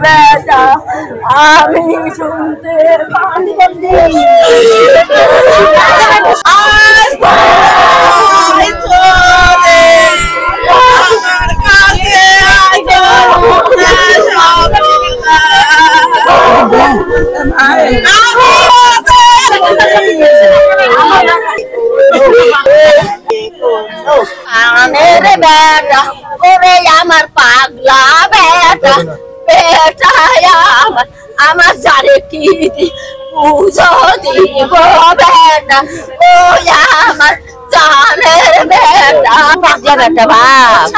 বেটা আমি শুনতে বেটা ওরে আমার পাগলা বেটা বেটা আমার যারে কি পুজো দিব বেটা ও আমার জানের বেটা পাগলা বেটা বাপ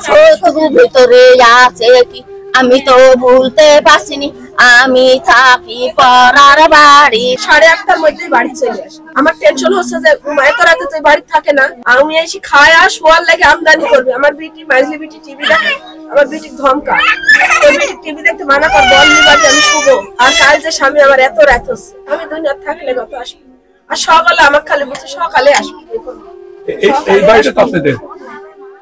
শত্রু ভিতরে আছে কি আমি তো বলতে পারছিনি আমি থাকি পরার বাড়ি 8:30টার মধ্যে বাড়ি চলে আসে। আমার টেনশন হচ্ছে যে এত রাতে তো বাড়ি থাকে না, আমি এসে খায় আর শোয়ার লাগে আমদানি করবে। আমার বিটি মাইজলি বিটি টিভি দেখে, আমার বিটি ধমকা বিটি টিভি দেখতে মানা কর বললি বাড়ি আমি শুবো। আর কাল যে স্বামী আমার এত রাত হচ্ছে, আমি দুনিয়া থাকলে কত আসবো। আর সকালে আমার খালি বলছে সকালে আসবো। এই বাড়িটা তো আপনাদের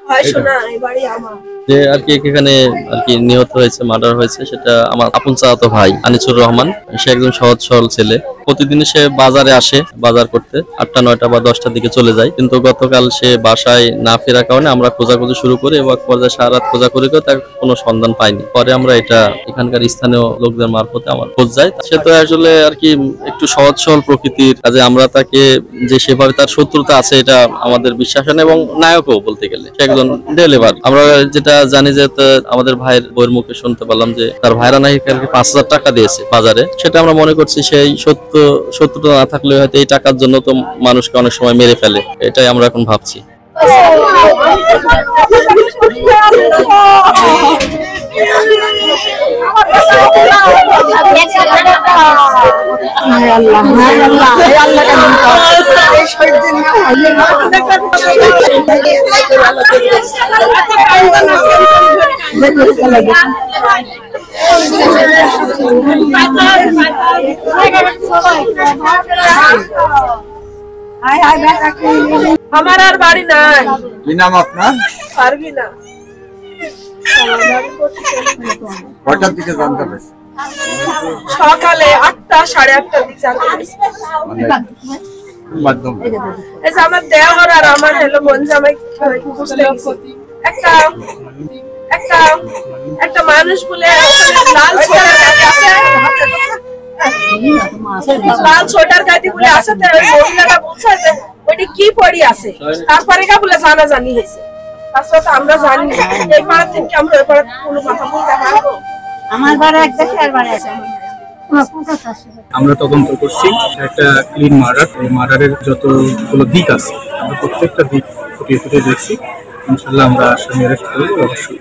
হয় শোনা, এই বাড়ি আমার। যে আর কি এখানে আর কি নিহত হয়েছে, মার্ডার হয়েছে, সেটা আমার আপন চাচাতো ভাই আনিসুর রহমান। সে একজন সহজ সরল ছেলে। প্রতিদিন সে বাজারে আসে বাজার করতে, 8টা 9টা বা 10টার দিকে চলে যায়। কিন্তু গতকাল সে বাসায় না ফেরার কারণে আমরা খোঁজাখুঁজি শুরু করি এবং পর্যায়ে সারা রাত খোঁজা করে তার কোনো সন্ধান পাইনি। পরে আমরা এটা এখানকার স্থানীয় লোকদের মারফতে আমার খোঁজ যায়। সে তো আসলে আর কি একটু সহজ সরল প্রকৃতির, কাজে আমরা তাকে যে সেভাবে তার শত্রুতা আছে এটা আমাদের বিশ্বাস হয় না, এবং নায়কও বলতে গেলে সে একজন ডেলিভার। আমরা যেটা জানি যে আমাদের ভাইয়ের বইয়ের মুখে শুনতে পারলাম যে তার ভাইরা নাকি 5,000 টাকা দিয়েছে বাজারে। সেটা আমরা মনে করছি সেই শত্রুতা না থাকলে হয়তো এই টাকার জন্য তো মানুষকে অনেক সময় মেরে ফেলে, এটাই আমরা এখন ভাবছি। আমার আর বাড়ি নাই। কি নাম আপনার? পারবি না। কটার দিকে জানতে পারছি? সকালে 8টা 8:30টার দিকে জানতে পারছি। মাধ্যমে এই যে আমার দেওয়ার আর আমার হলো মন জামাই বুঝতে গেছি। একটা মানুষ বলে লাল সোয়েটার গায়ে আছে, লাল সোয়েটার গায়ে বলে আছে, তো ওই মহিলাটা বলছে যে ওইটা কি পড়ি আছে। তারপরে কা বলে জানাজানি হয়েছে। তাছাড়া তো আমরা জানি না। এই পাড়া থেকে আমরা ওই পাড়া কোনো কথা বলতে পারবো? আমার বাড়ি একটা শেয়ার বাড়ি আছে। আমরা তদন্ত করছি একটা ক্লিন মার্ডার। এই মার্ডারের যতগুলো দিক আছে আমরা প্রত্যেকটা দিক ফুটিয়ে ফুটিয়ে দেখছি। ইনশাআল্লাহ আমরা আসামি অ্যারেস্ট করব অবশ্যই।